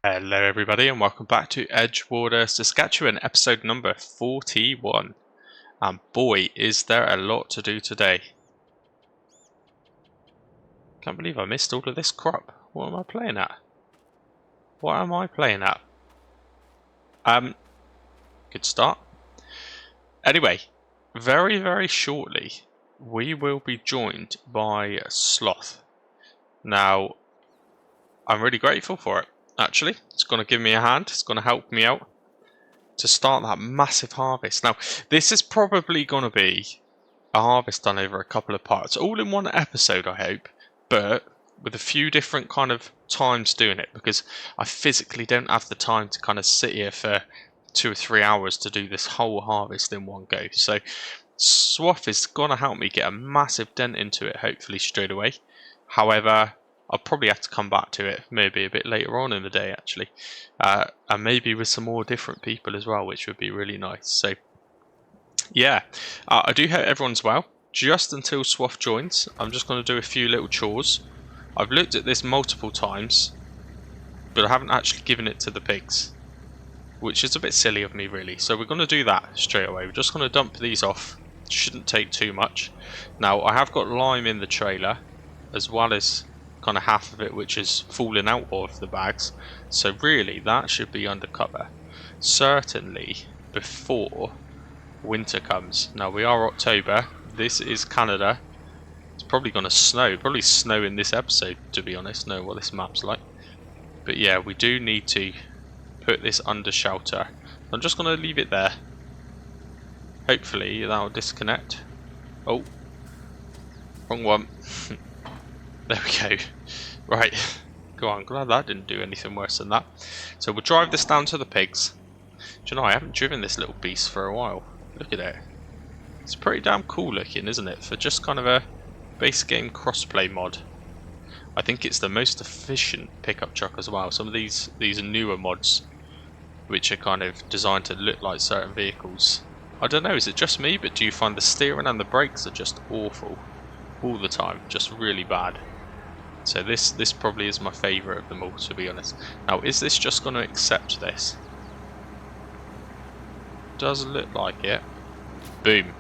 Hello everybody and welcome back to Edgewater, Saskatchewan, episode number 41. And boy, is there a lot to do today. Can't believe I missed all of this crop. What am I playing at? Good start. Anyway, very shortly we will be joined by Sloth. Now, I'm really grateful for it, actually. It's going to give me a hand, it's going to help me out to start that massive harvest. Now, this is probably going to be a harvest done over a couple of parts, all in one episode, I hope, but with a few different kind of times doing it, because I physically don't have the time to kind of sit here for 2 or 3 hours to do this whole harvest in one go. So Swath is going to help me get a massive dent into it, hopefully straight away. However, I'll probably have to come back to it maybe a bit later on in the day, actually, and maybe with some more different people as well, which would be really nice. So yeah, I do hope everyone's well. Just until Swath joins, I'm just going to do a few little chores. I've looked at this multiple times, but I haven't actually given it to the pigs, which is a bit silly of me really. So we're going to do that straight away. We're just going to dump these off. Shouldn't take too much. Now, I have got lime in the trailer, as well as kind of half of it which is falling out of the bags. So really, that should be under cover. Certainly before winter comes. Now, we are October. This is Canada. It's probably going to snow. Probably snow in this episode, to be honest. Know what this map's like. But yeah, we do need to put this under shelter. I'm just going to leave it there. Hopefully that will disconnect. Oh, wrong one. There we go. Right, go on. Glad that didn't do anything worse than that. So we'll drive this down to the pigs. Do you know, I haven't driven this little beast for a while. Look at it. It's pretty damn cool looking, isn't it? For just kind of a base game crossplay mod. I think it's the most efficient pickup truck as well. Some of these newer mods, which are kind of designed to look like certain vehicles. I don't know, is it just me, but do you find the steering and the brakes are just awful all the time? Just really bad. So this probably is my favourite of them all, to be honest. Now, is this just going to accept this? Does look like it. Boom.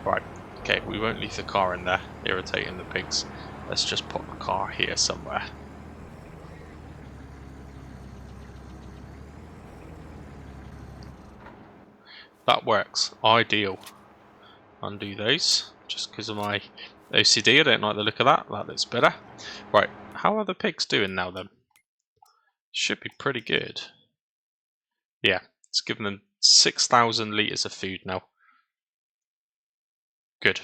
Right, okay, we won't leave the car in there, irritating the pigs. Let's just put the car here somewhere. That works. Ideal. Undo those. Just because of my OCD, I don't like the look of that. That looks better. Right, how are the pigs doing now then? Should be pretty good. Yeah, it's given them 6,000 litres of food now. Good.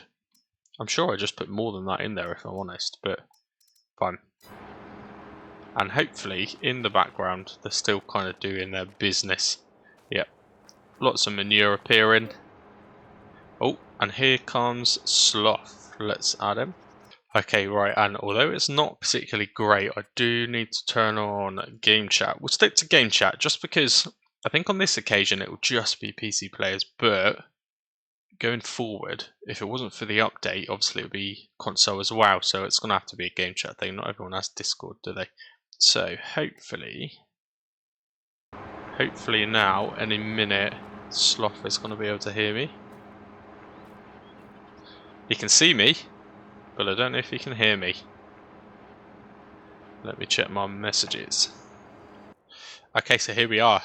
I'm sure I just put more than that in there if I'm honest, but fine. And hopefully in the background they're still kind of doing their business. Yep. Lots of manure appearing. Oh, and here comes Sloth. Let's add him. Okay, right, and although it's not particularly great, I do need to turn on game chat. We'll stick to game chat just because I think on this occasion it will just be PC players, but going forward, if it wasn't for the update, obviously it would be console as well, so it's going to have to be a game chat thing. Not everyone has Discord, do they? So hopefully now, any minute, Sloth is going to be able to hear me. He can see me, but I don't know if he can hear me. Let me check my messages. Okay, so here we are.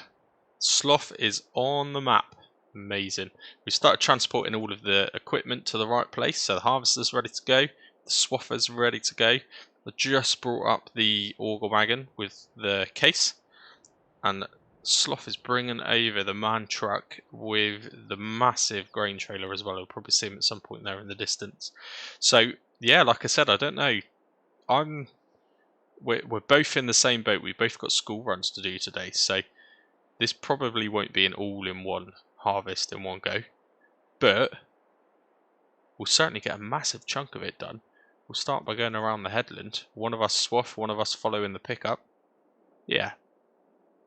Sloth is on the map. Amazing. We started transporting all of the equipment to the right place, so the harvester's ready to go, the swather's ready to go. I just brought up the auger wagon with the case, and Sloth is bringing over the man truck with the massive grain trailer as well. I'll probably see him at some point there in the distance. So yeah, like I said, I don't know. We're both in the same boat. We've both got school runs to do today, so this probably won't be an all-in-one harvest in one go, but we'll certainly get a massive chunk of it done. We'll start by going around the headland. One of us swath, one of us following the pickup. Yeah.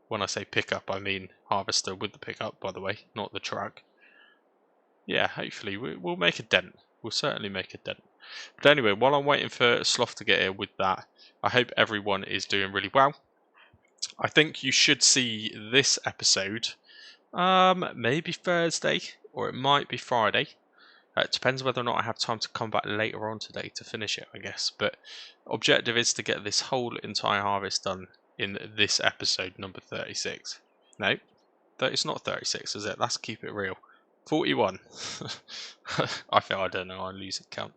When I say pickup, I mean harvester with the pickup, by the way, not the truck. Yeah, hopefully we'll make a dent. We'll certainly make a dent. But anyway, while I'm waiting for Sloth to get here with that, I hope everyone is doing really well. I think you should see this episode maybe Thursday, or it might be Friday. It depends whether or not I have time to come back later on today to finish it, I guess. But objective is to get this whole entire harvest done in this episode number 36. No, it's not 36, is it? Let's keep it real. 41. I don't know, I'm losing count.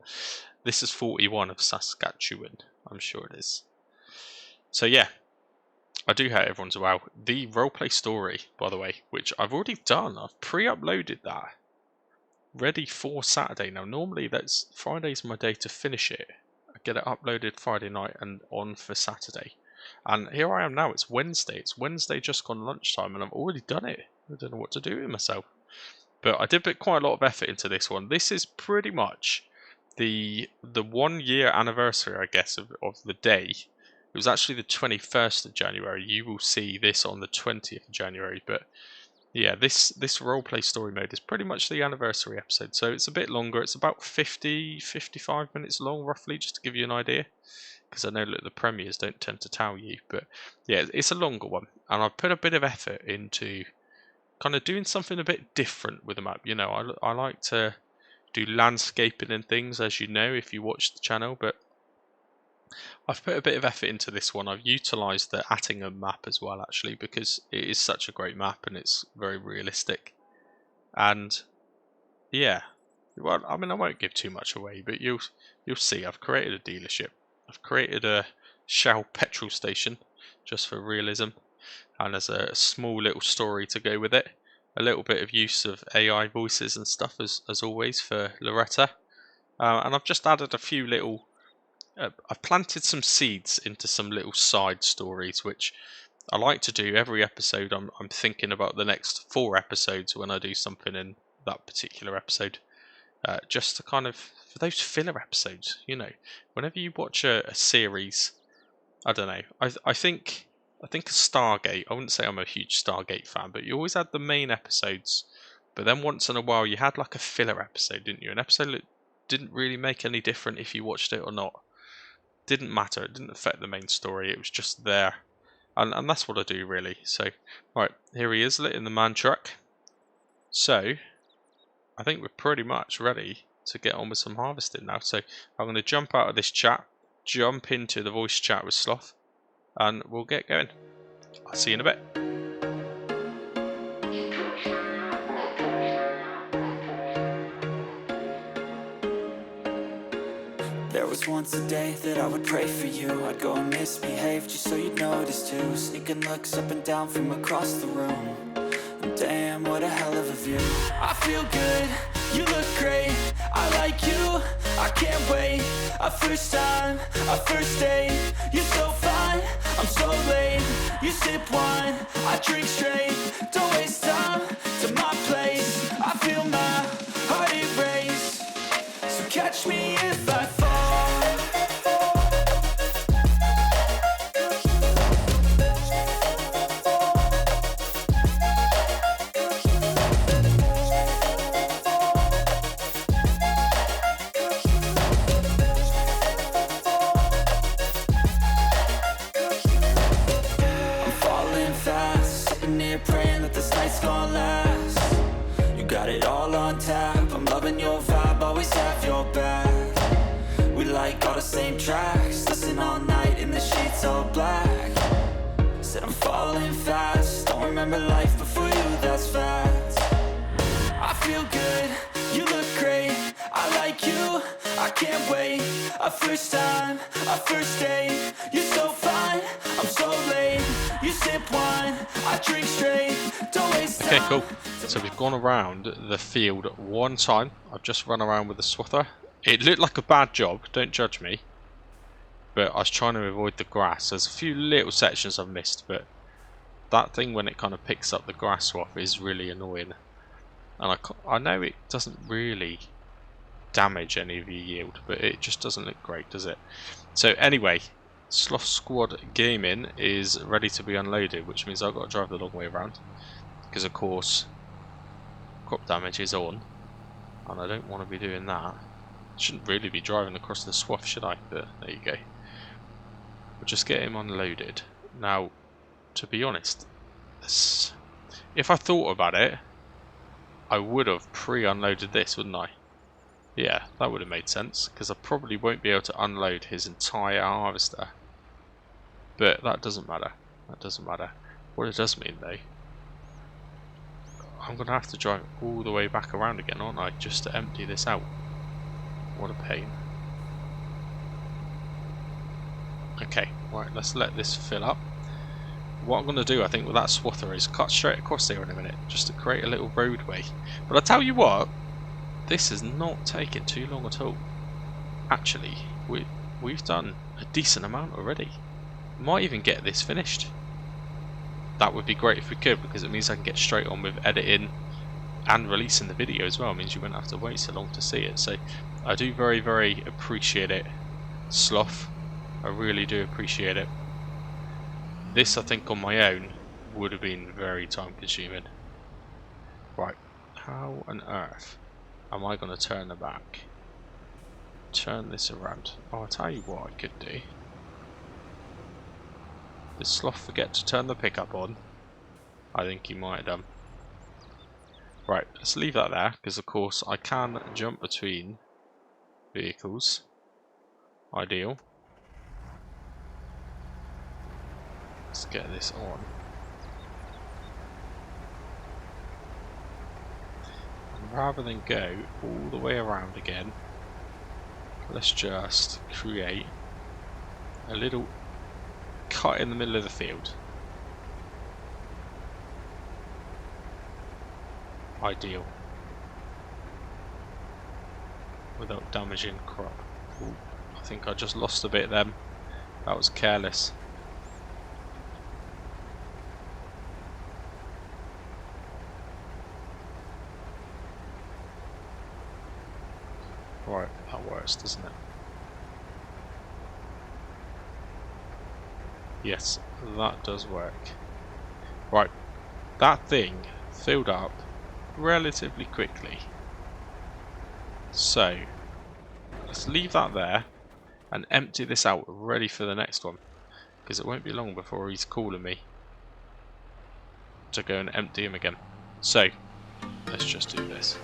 This is 41 of Saskatchewan, I'm sure it is. So yeah, I do hope everyone's well. The roleplay story, by the way, which I've already done. I've pre-uploaded that. Ready for Saturday. Now, normally that's Friday's my day to finish it. I get it uploaded Friday night and on for Saturday. And here I am now. It's Wednesday. It's Wednesday just gone lunchtime and I've already done it. I don't know what to do with myself. But I did put quite a lot of effort into this one. This is pretty much the 1 year anniversary, I guess, of the day. It was actually the 21st of January. You will see this on the 20th of January. But yeah, this roleplay story mode is pretty much the anniversary episode. So it's a bit longer. It's about 50-55 minutes long, roughly, just to give you an idea. Because I know that the premieres don't tend to tell you. But yeah, it's a longer one. And I've put a bit of effort into kind of doing something a bit different with the map. You know, I like to do landscaping and things, as you know, if you watch the channel. But I've put a bit of effort into this one. I've utilised the Attingham map as well, actually, because it is such a great map and it's very realistic. And yeah, well, I mean, I won't give too much away, but you'll see. I've created a dealership. I've created a Shell petrol station just for realism, and there's a small little story to go with it. A little bit of use of AI voices and stuff as always for Loretta, and I've just added a few little. I've planted some seeds into some little side stories, which I like to do every episode. I'm thinking about the next 4 episodes when I do something in that particular episode, just to kind of, for those filler episodes, you know, whenever you watch a series, I don't know, I think a Stargate, I wouldn't say I'm a huge Stargate fan, but you always had the main episodes, but then once in a while you had like a filler episode, didn't you? An episode that didn't really make any difference if you watched it or not. Didn't matter, it didn't affect the main story, it was just there. And that's what I do, really. So, right, here he is, lit in the man truck. So, I think we're pretty much ready to get on with some harvesting now. So, I'm going to jump out of this chat, jump into the voice chat with Sloth, and we'll get going. I'll see you in a bit. There was once a day that I would pray for you. I'd go and misbehave just so you'd notice too. Sneaking looks up and down from across the room. And damn, what a hell of a view. I feel good, you look great, I like you, I can't wait. A first time, a first date. You're so fine, I'm so late. You sip wine, I drink straight. Don't waste time to my place. I feel my heart erase. So catch me if I fall. Same tracks, listen all night in the sheets all black. Said I'm falling fast, don't remember life before you, that's fact. I feel good, you look great, I like you, I can't wait. A first time, a first date. You're so fine, I'm so late. You sip wine, I drink straight. Don't waste time. Okay, cool. So we've gone around the field one time. I've just run around with the swather. It looked like a bad job, don't judge me, but I was trying to avoid the grass. There's a few little sections I've missed, but that thing when it kind of picks up the grass swath is really annoying. And I know it doesn't really damage any of your yield, but it just doesn't look great, does it? So anyway, Sloth Squad Gaming is ready to be unloaded, which means I've got to drive the long way around, because of course crop damage is on, and I don't want to be doing that. Shouldn't really be driving across the swath, should I? But there you go. We'll just get him unloaded. Now, to be honest, if I thought about it, I would have pre-unloaded this, wouldn't I? Yeah, that would have made sense, because I probably won't be able to unload his entire harvester. But that doesn't matter. That doesn't matter. What it does mean, though, I'm going to have to drive all the way back around again, aren't I? Just to empty this out. What a pain. Okay, right, let's let this fill up. What I'm going to do, I think, with that swather is cut straight across there in a minute, just to create a little roadway. But I tell you what, this has not taken too long at all. Actually, we've done a decent amount already. Might even get this finished. That would be great if we could, because it means I can get straight on with editing and releasing the video as well. It means you won't have to wait so long to see it. So I do very, very appreciate it, Sloth. I really do appreciate it. This, I think, on my own would have been very time consuming. Right, how on earth am I going to turn the back? Turn this around. Oh, I'll tell you what I could do. Did Sloth forget to turn the pickup on? I think he might have done. Right, let's leave that there, because of course I can jump between vehicles. Ideal. Let's get this on. And rather than go all the way around again, let's just create a little cut in the middle of the field. Ideal. Without damaging crop. Ooh, I think I just lost a bit then. That was careless. Right, that works, doesn't it? Yes, that does work. Right, that thing filled up relatively quickly. So, let's leave that there and empty this out, ready for the next one. Because it won't be long before he's calling me to go and empty him again. So, let's just do this.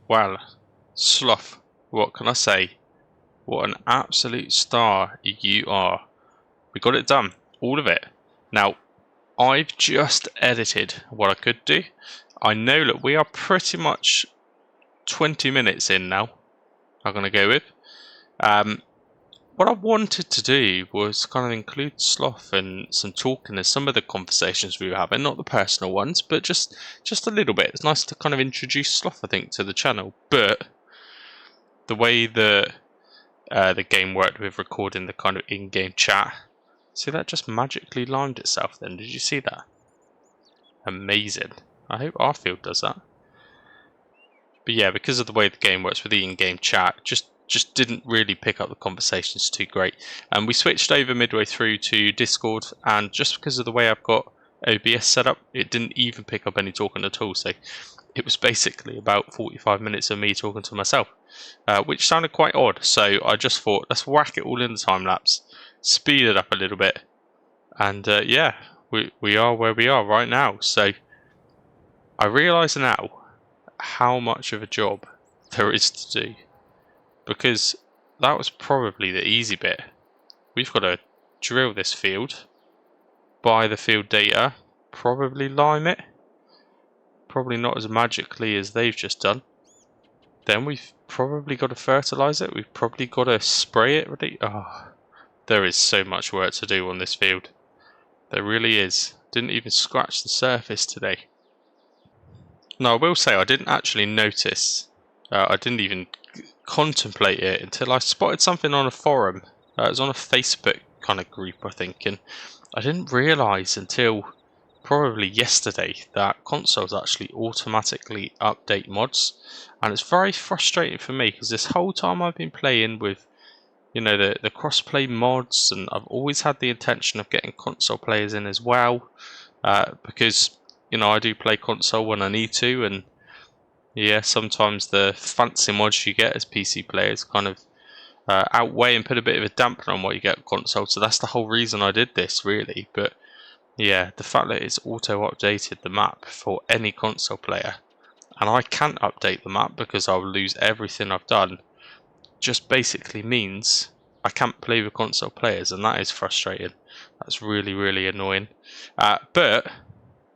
Well, Sloth, what can I say? What an absolute star you are. We got it done, all of it. Now, I've just edited what I could do. I know that we are pretty much 20 minutes in now, I'm going to go with. What I wanted to do was kind of include Sloth and some talking and some of the conversations we were having, not the personal ones, but just a little bit. It's nice to kind of introduce Sloth, I think, to the channel. But the way the game worked with recording the kind of in-game chat, see, that just magically lined itself then. Did you see that? Amazing. I hope our field does that. But yeah, because of the way the game works with the in-game chat, just didn't really pick up the conversations too great. And we switched over midway through to Discord, and just because of the way I've got OBS set up, it didn't even pick up any talking at all. So it was basically about 45 minutes of me talking to myself, which sounded quite odd. So I just thought, let's whack it all in the time lapse, speed it up a little bit, and yeah, we are where we are right now. So I realise now how much of a job there is to do, because that was probably the easy bit. We've got to drill this field, buy the field data, probably lime it, probably not as magically as they've just done. Then we've probably got to fertilise it, we've probably got to spray it really. Oh, there is so much work to do on this field. There really is. Didn't even scratch the surface today. Now I will say I didn't actually notice, I didn't even contemplate it until I spotted something on a forum. It was on a Facebook kind of group, I think, and I didn't realise until probably yesterday that consoles actually automatically update mods, and it's very frustrating for me because this whole time I've been playing with, you know, the crossplay mods, and I've always had the intention of getting console players in as well, because, you know, I do play console when I need to, and yeah, sometimes the fancy mods you get as PC players kind of outweigh and put a bit of a dampener on what you get on console. So that's the whole reason I did this, really. But yeah, the fact that it's auto-updated the map for any console player, and I can't update the map because I'll lose everything I've done, just basically means I can't play with console players, and that is frustrating. That's really, really annoying. But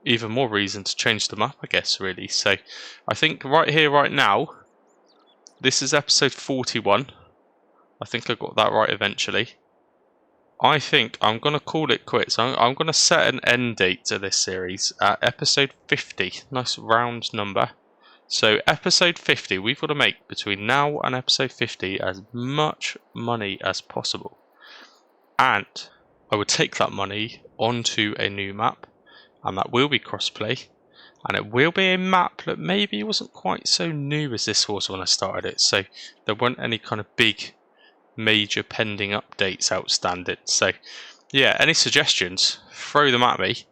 even more reason to change the map, I guess, really. So I think right here, right now, This is episode 41. I think I got that right eventually. I think I'm going to call it quits. I'm going to set an end date to this series at episode 50. Nice round number. So episode 50, we've got to make between now and episode 50 as much money as possible. And I would take that money onto a new map, and that will be Crossplay. And it will be a map that maybe wasn't quite so new as this was when I started it. So there weren't any kind of big major pending updates outstanding. So yeah, any suggestions, throw them at me,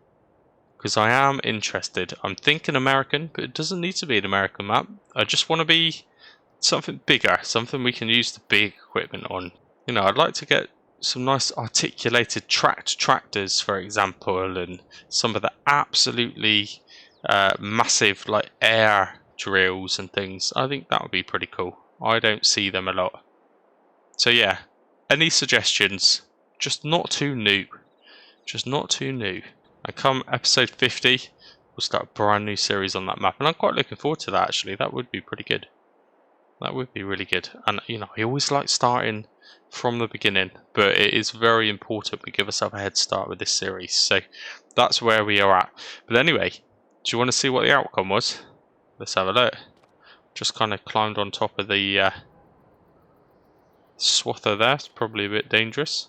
because I am interested. I'm thinking American, but it doesn't need to be an American map. I just want to be something bigger, something we can use the big equipment on. You know, I'd like to get some nice articulated tracked tractors, for example, and some of the absolutely massive like air drills and things. I think that would be pretty cool. I don't see them a lot. So yeah, any suggestions? Just not too new. Just not too new. And come episode 50, we'll start a brand new series on that map. And I'm quite looking forward to that, actually. That would be pretty good. That would be really good. And, you know, I always like starting from the beginning. But it is very important we give ourselves a head start with this series. So that's where we are at. But anyway, do you want to see what the outcome was? Let's have a look. Just kind of climbed on top of the swather there. It's probably a bit dangerous.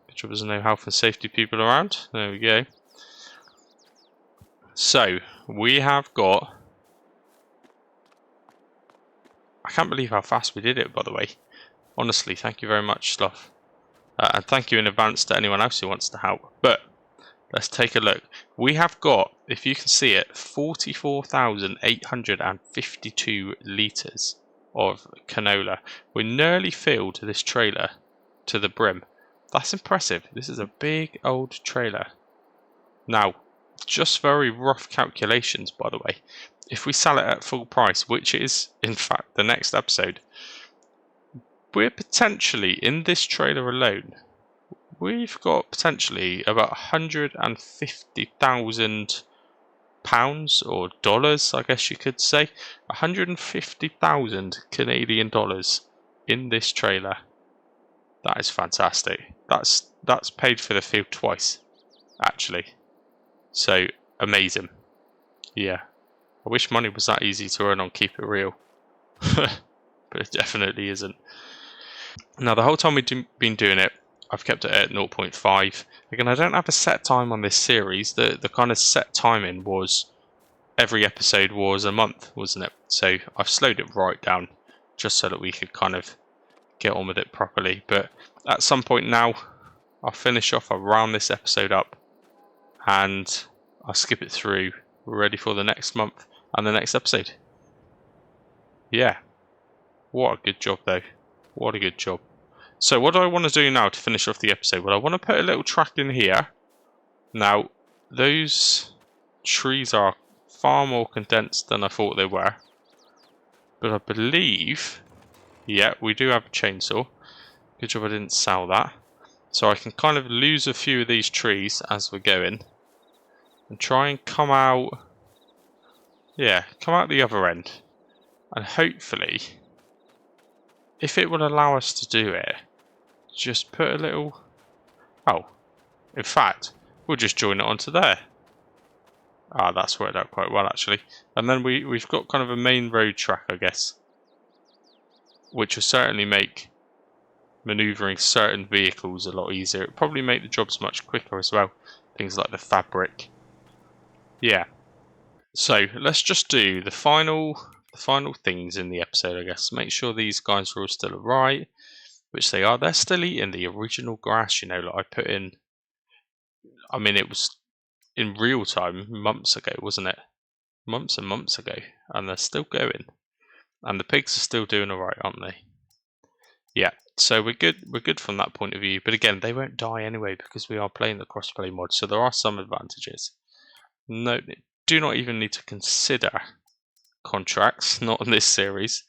Good job there's no health and safety people around. There we go. So, we have got... I can't believe how fast we did it, by the way. Honestly, thank you very much, Sloth. And thank you in advance to anyone else who wants to help. But, let's take a look. We have got, if you can see it, 44,852 litres of canola. We're nearly filled this trailer to the brim. That's impressive. This is a big old trailer. Now, just very rough calculations, by the way. If we sell it at full price, which is, in fact, the next episode, we're potentially, in this trailer alone, we've got potentially about £150,000 or dollars, I guess you could say. 150,000 Canadian dollars in this trailer. That is fantastic. That's paid for the field twice, actually. So, amazing. Yeah. I wish money was that easy to earn on Keep It Real. But it definitely isn't. Now, the whole time we've been doing it, I've kept it at 0.5. Again, I don't have a set time on this series. The kind of set timing was every episode was a month, wasn't it? So I've slowed it right down just so that we could kind of get on with it properly. But at some point now, I'll finish off, I'll round this episode up, and I'll skip it through. We're ready for the next month and the next episode. Yeah. What a good job, though. What a good job. So what do I want to do now to finish off the episode? Well, I want to put a little track in here. Now, those trees are far more condensed than I thought they were. But I believe... yeah, we do have a chainsaw. Good job I didn't sell that. So I can kind of lose a few of these trees as we're going. And try and come out... yeah, come out the other end. And hopefully, if it will allow us to do it, just put a little... oh, in fact, we'll just join it onto there. Ah, that's worked out quite well, actually. And then we've got kind of a main road track, I guess, which will certainly make manoeuvring certain vehicles a lot easier. It'll probably make the jobs much quicker as well. Things like the fabric. Yeah. So let's just do the final things in the episode, I guess. Make sure these guys are all still alright, which they are. They're still eating the original grass, you know, that I put in. I mean, it was in real time months ago, wasn't it? Months and months ago, and they're still going. And the pigs are still doing alright, aren't they? Yeah, so we're good. We're good from that point of view. But again, they won't die anyway because we are playing the crossplay mod, so there are some advantages. No, do not even need to consider contracts, not in this series.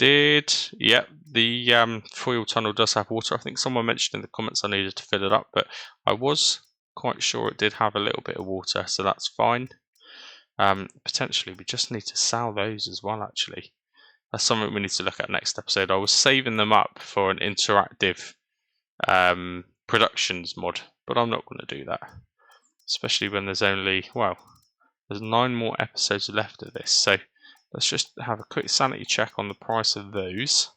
Yeah, the foil tunnel does have water. I think someone mentioned in the comments I needed to fill it up, but I was quite sure it did have a little bit of water, so that's fine. Potentially we just need to sell those as well, actually. That's something we need to look at next episode. I was saving them up for an interactive productions mod, but I'm not going to do that. Especially when there's only, well, there's 9 more episodes left of this. So let's just have a quick sanity check on the price of those.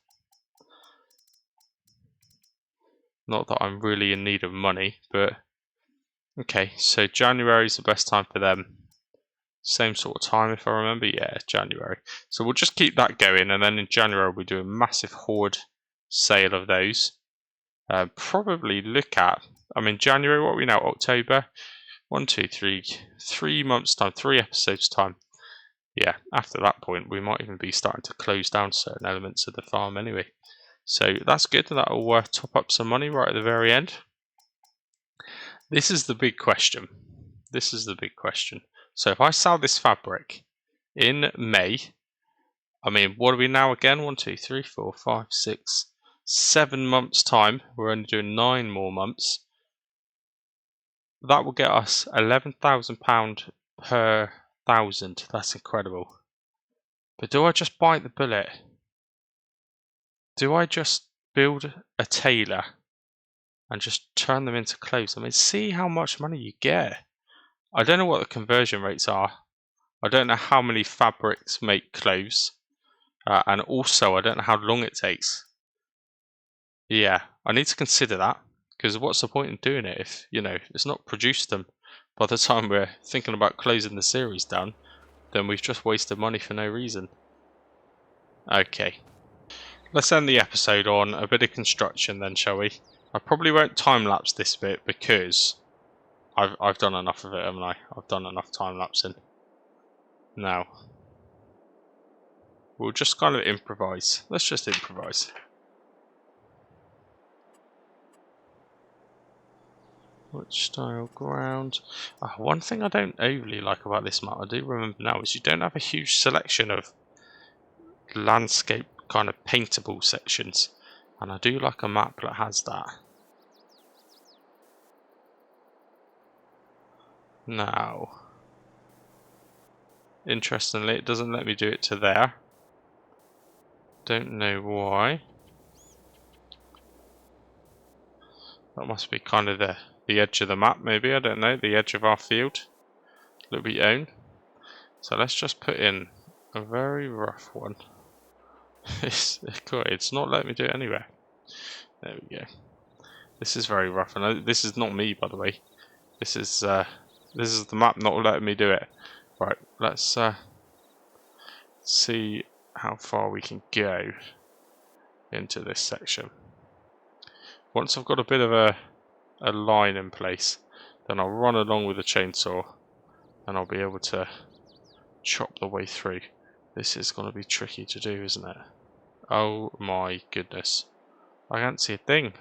Not that I'm really in need of money, but okay, so January is the best time for them. Same sort of time if I remember, yeah, January. So we'll just keep that going, and then in January we'll do a massive hoard sale of those. Probably look at, I mean, January, what are we now, October? 1, 2, 3, 3 months time, 3 episodes time. Yeah, after that point we might even be starting to close down certain elements of the farm anyway. So that's good, that'll top up some money right at the very end. This is the big question. This is the big question. So if I sell this fabric in May, I mean, what are we now again? 1, 2, 3, 4, 5, 6, 7 months time. We're only doing 9 more months. That will get us £11,000 per 1,000. That's incredible. But do I just bite the bullet? Do I just build a tailor and just turn them into clothes? I mean, see how much money you get. I don't know what the conversion rates are. I don't know how many fabrics make clothes. And also, I don't know how long it takes. Yeah, I need to consider that. Because what's the point in doing it if, you know, it's not produced them by the time we're thinking about closing the series down, then we've just wasted money for no reason. Okay. Let's end the episode on a bit of construction then, shall we? I probably won't time-lapse this bit because I've done enough of it, haven't I? I've done enough time-lapsing. Now, we'll just kind of improvise. Let's just improvise. Which style ground? One thing I don't overly like about this map, I do remember now, is you don't have a huge selection of landscape kind of paintable sections. And I do like a map that has that. Now, interestingly, it doesn't let me do it to there. Don't know why. That must be kind of the edge of the map, maybe, I don't know, the edge of our field that we own. So let's just put in a very rough one. It's not letting me do it anywhere. There we go. This is very rough, and this is not me, by the way. This is the map not letting me do it. Right, let's see how far we can go into this section. Once I've got a bit of a line in place, then I'll run along with the chainsaw, and I'll be able to chop the way through. This is going to be tricky to do, isn't it? Oh my goodness. I can't see a thing.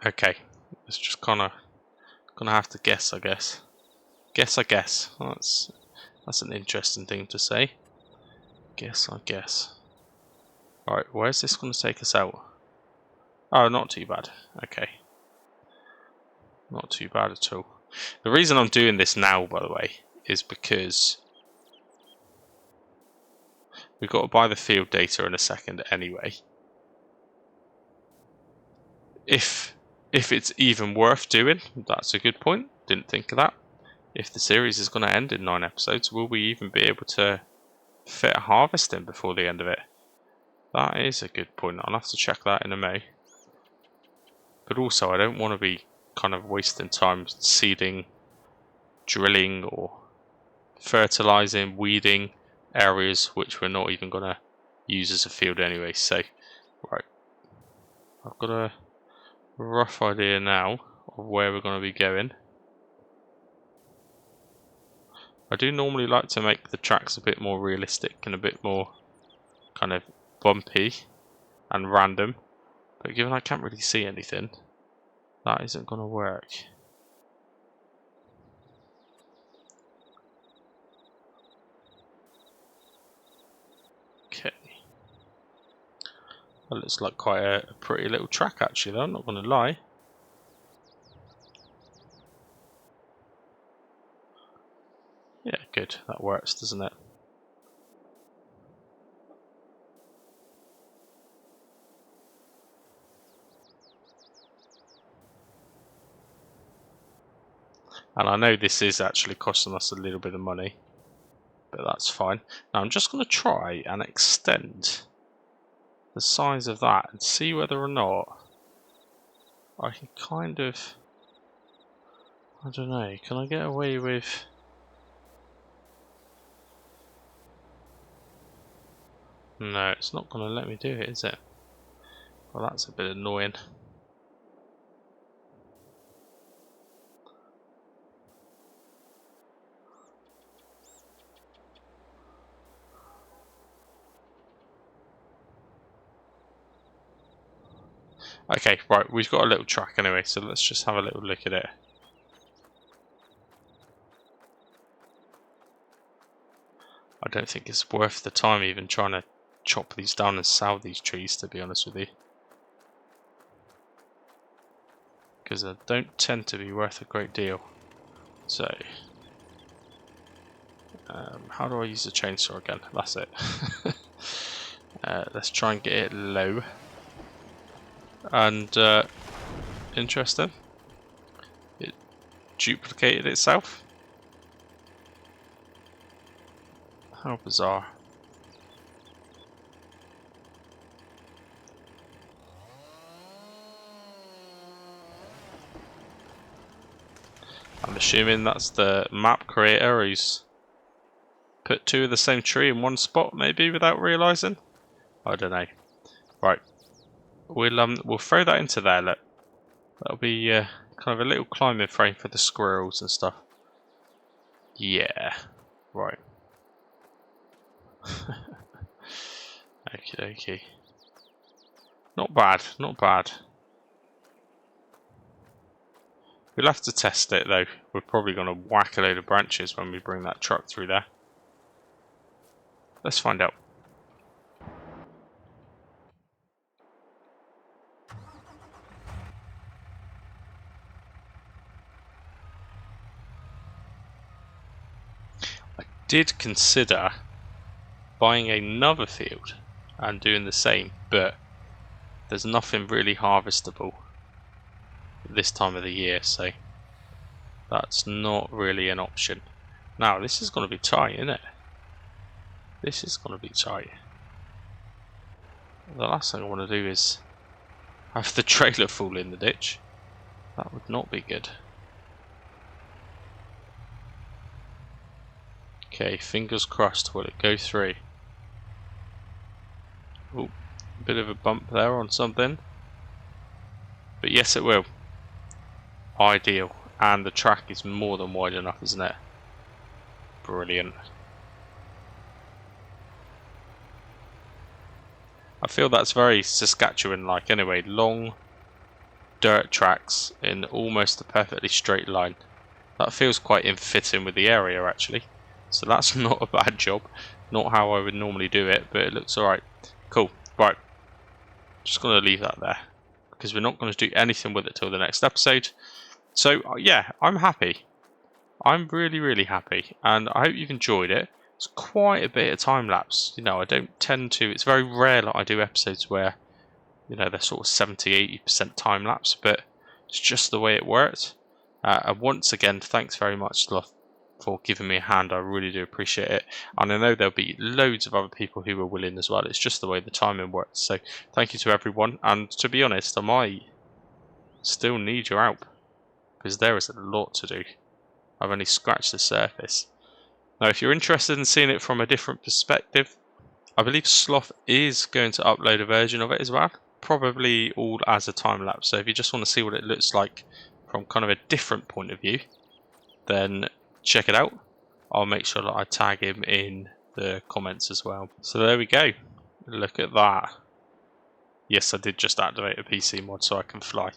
Okay, it's just gonna have to guess, I guess. Guess, I guess. Oh, that's an interesting thing to say. Guess, I guess. Alright, where's this gonna take us out? Oh, not too bad. Okay. Not too bad at all. The reason I'm doing this now, by the way, is because we've got to buy the field data in a second anyway. If it's even worth doing, that's a good point. Didn't think of that. If the series is going to end in 9 episodes, will we even be able to fit a harvest in before the end of it? That is a good point. I'll have to check that in a May. But also, I don't want to be kind of wasting time seeding, drilling, or fertilizing, weeding areas which we're not even going to use as a field anyway. So, right, I've got a rough idea now of where we're going to be going. I do normally like to make the tracks a bit more realistic and a bit more kind of bumpy and random, but given I can't really see anything, that isn't going to work. Okay. That looks like quite a pretty little track actually though, I'm not going to lie. Yeah, good, that works, doesn't it? And I know this is actually costing us a little bit of money, but that's fine. Now I'm just going to try and extend the size of that and see whether or not I can kind of, I don't know, can I get away with... No, it's not going to let me do it, is it? Well, that's a bit annoying. Okay, right, we've got a little track anyway, so let's just have a little look at it. I don't think it's worth the time even trying to chop these down and sell these trees, to be honest with you. Because they don't tend to be worth a great deal. So, how do I use the chainsaw again? That's it. Let's try and get it low. And, interesting. It duplicated itself. How bizarre. I'm assuming that's the map creator who's put two of the same tree in one spot, maybe, without realising. I don't know. Right, we'll throw that into there. Look, that'll be kind of a little climbing frame for the squirrels and stuff. Yeah, right. Okie dokie. Not bad, not bad. We'll have to test it though. We're probably going to whack a load of branches when we bring that truck through there. Let's find out. I did consider buying another field and doing the same, but there's nothing really harvestable this time of the year, so that's not really an option. Now this is going to be tight, isn't it? This is going to be tight. The last thing I want to do is have the trailer fall in the ditch. That would not be good. Okay, fingers crossed. Will it go through? Oh, a bit of a bump there on something. But yes, it will. Ideal. And the track is more than wide enough, isn't it? Brilliant. I feel that's very Saskatchewan-like anyway. Long dirt tracks in almost a perfectly straight line. That feels quite in fitting with the area actually. So that's not a bad job. Not how I would normally do it, but it looks alright. Cool. Right. Just going to leave that there, because we're not going to do anything with it till the next episode. So yeah, I'm happy. I'm really, really happy, and I hope you've enjoyed it. It's quite a bit of time lapse. You know, I don't tend to. It's very rare that I do episodes where, you know, they're sort of 70-80% time lapse, but it's just the way it worked. And once again, thanks very much, Sloth, for giving me a hand. I really do appreciate it, and I know there'll be loads of other people who are willing as well. It's just the way the timing works. So thank you to everyone, and to be honest, I might still need your help, because there is a lot to do. I've only scratched the surface. Now, if you're interested in seeing it from a different perspective, I believe Sloth is going to upload a version of it as well, probably all as a time lapse. So if you just want to see what it looks like from kind of a different point of view, then check it out. I'll make sure that I tag him in the comments as well. So there we go. Look at that. Yes, I did just activate a PC mod so I can fly.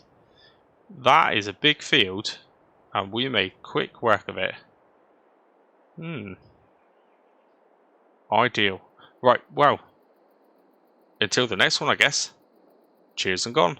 That is a big field, and we made quick work of it. Ideal. Right, well, until the next one, I guess. Cheers and gone.